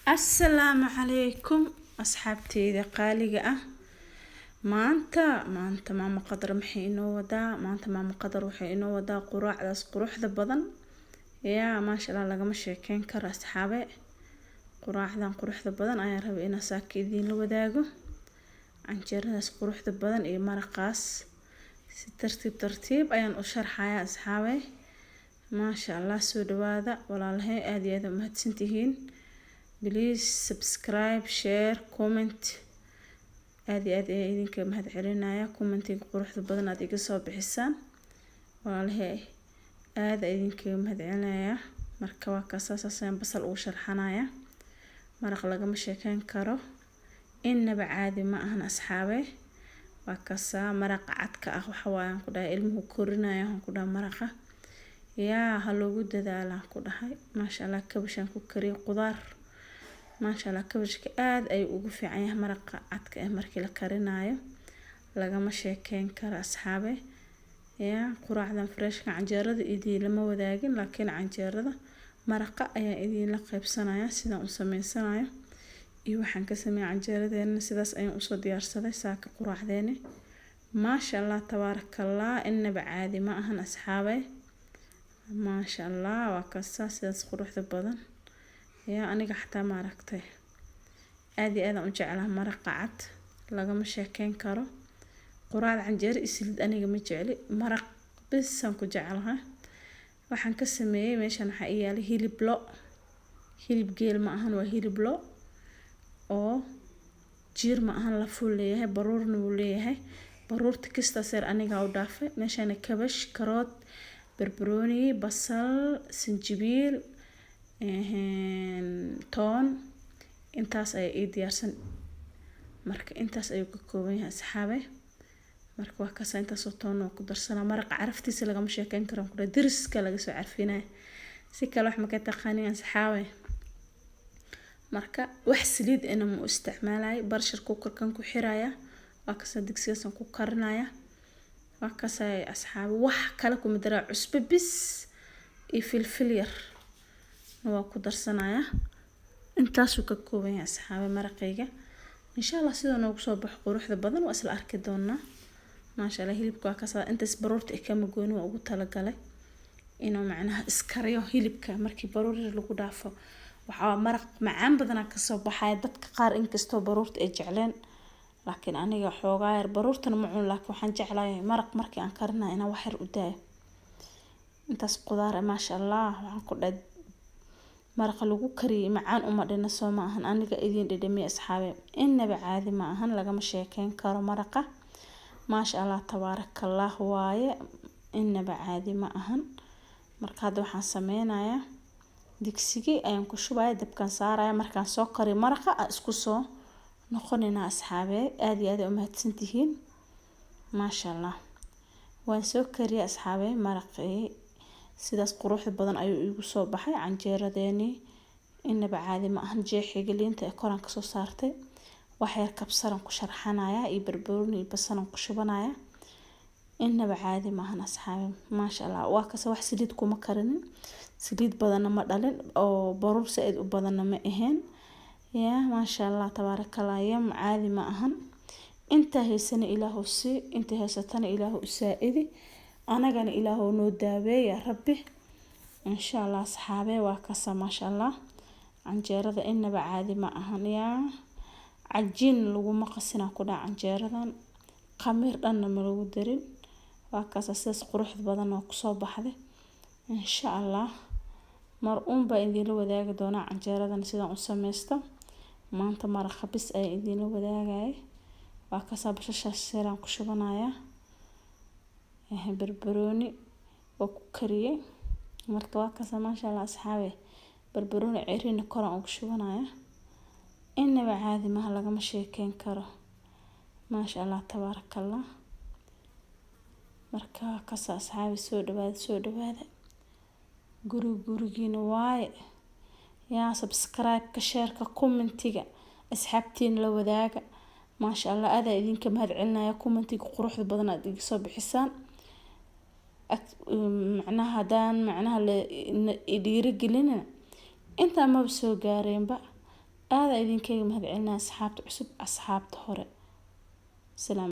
السلام عليكم أصحابتي قالقة. maanta maama qadar maxay inoo wadaa maanta maama qadar waxay inoo wadaa quraacdaas quruxda badan yaa maasha Allah lagama sheekeyn karo asxaabe. quraacdan quruxda badan ayaan rabay inaan saaka idiin la wadaago. canjeeradaas quruxda badan iyo maraqaas si tartiib ayaan u sharxayaa asxaabe. maasha Allah soo dhawaada walaalahay aad iyo aad u mahadsantihiin. please subscribe share comment aad iyo aad ayaan idinka mahad celinayaa commentiga quruxda badan aad iga soo bixisaan walaalahay aad idinka mahad celinayaa. marka waa kaasasaan basal ugu sharxanayaa maraq lagama sheekeyn karo inaba caadi ma ahan asxaabe. waa kaasa maraq cadka ah waxa waayaan ku dhahay ilmuhu korinaya waxaan ku dhahay maraqa yaa ha loogu dadaalaa ku dhahay. maasha Allah kabashan ku kariyo qudaar maasha Allah kabashka aad ay ugu fiican yahay maraqa cadka ah markii la karinayo lagama sheekeyn karo asxaabe. yaa quraacdan freshka canjeerada idii lama wadaagin laakiin canjeerada maraqa ayaa idin la qaybsanayaa sidaan u sameysanayo iyo waxaan ka sameeyay canjeeradeena sidaas ayaan u soo diyaarsaday saaka quraacdeena. maasha Allah tabaarakallah inaba caadi ma ahan asxaabe. maasha Allah waa kaasa sidaas quruxda badan yaa aniga xataa ma aragtay aad iyo aad aan u jeclahay maraqa cad lagama sheekeyn karo. quraacda canjeero islid aniga ma jecli maraq bisaan ku jeclahay. waxaan ka sameeyay meeshan waxa ii yaala hilib geel ma ahan waa hilib lo oo jiir ma ahan la fuul leeyahay baruurna wuu leeyahay. baruurta kasta seer aniga u dhaafay meeshan kabash karoot barbarooni basal sinjibiil toon intaas ay diyaarsan marka intaas ayuu ka kooban yahay asxaabe. marka waa kaasa intaas oo toon oo ku darsanaa maraqa caraftiisa lagama sheekeyn karo ku diriska laga soo carfinaa si kale wax ma ka taqaanin asxaabe. marka wax saliid ina mu isticmaalay barshar cooker-kan ku xiraaya waa kaasa digsigaas ku karinaya waa kaasa asxaabe wax kale kuma daraa cusbo bis iyo filfil yar waa ku darsanaya intaas uu ka kooban yahay asxaabe maraqayga. insha Allah sidoo noogu soo baxo quruxda badan waa isla arki doonaa. maasha Allah hilibka waa kaasa intaas baruurta kama gooni waa ugu talagalay inuu macnaha iskariyo hilibka markii baruur lagu dhaafo waxa maraq macaan badan ka soo baxay dadka qaar inkastoo baruurta ay jecleen laakiin aniga xoogaa yar baruurtana ma cuno laakiin waxaan jeclahay maraq markii aan karinayo inaan wax yar u daayo intaas qudaar maasha Allah waxaan ku dhahay maraq lagu kariyo macaan uma dhina soo ma ahan aniga idin dhadhamiye asxaabe inaba caadi ma ahan lagama sheekeyn karo maraqa. maasha Allah tabaarakallah waaye inaba caadi ma ahan. marka hadda waxaan sameynayaa digsigii ayaan ku shubayaa dabkan saaraya markaan soo kariyo maraqa isku soo noqonina asxaabe aad iyo aad u mahadsantihiin. maasha Allah waan soo kariyay asxaabe maraqii sidaas quruxda badan ayuu igu soo baxay canjeeradeeni inaba caadi ma ahan. jeexiga liinta ee koran ka soo saartay wax yar kabsaran ku sharxanaya iyo barbarooni iyo basalan ku shubanaya inaba caadi ma ahan asxaabe. maasha Allah waa kaasa wax saliid kuma karinin saliid badan ma dhalin oo baruur saad u badan ma ahayn yaa maasha Allah tabaarakallah yam caadi ma ahan. inta heysana ilaahu si inta heysatana ilaahu saa'idi anagana ilaahu noo daaweeya rabbi insha Allah asxaabe. waa kaasa maasha Allah canjeerada inaba caadi ma ahan yaa cajiin lagu maqasina ku dhac canjeeradan qamir dhanna ma lagu darin waa kaasa sidaas quruxda badan oo ku soo baxday insha Allah mar baa idin la wadaagi doonaa canjeeradan sidaan u sameysto maanta maraqa bis ay idin la wadaagay waa kaasa basasha seeraan ku shubanaya barbarooni oo ku kariyay marka waa kaasa maasha Allah asxaabe barbarooni ceeriin koran oo ku shubanaya inaba caadi ma lagama sheekeyn karo maasha Allah tabaarakallah. marka kaasa asxaabe soo dhawaada gurigiina waaye yaa subscribe ka share ka commentiga asxaabtiin la wadaaga maasha Allah aad idinka mahad celinaya commentiga quruxda badan aad iga soo bixisaan معناها دان معناها اللي يدير قلنا انت ما بسوي قارين بقى aada idinkaga mahadcelinaa asxaabta cusub asxaabta hore. Salaam.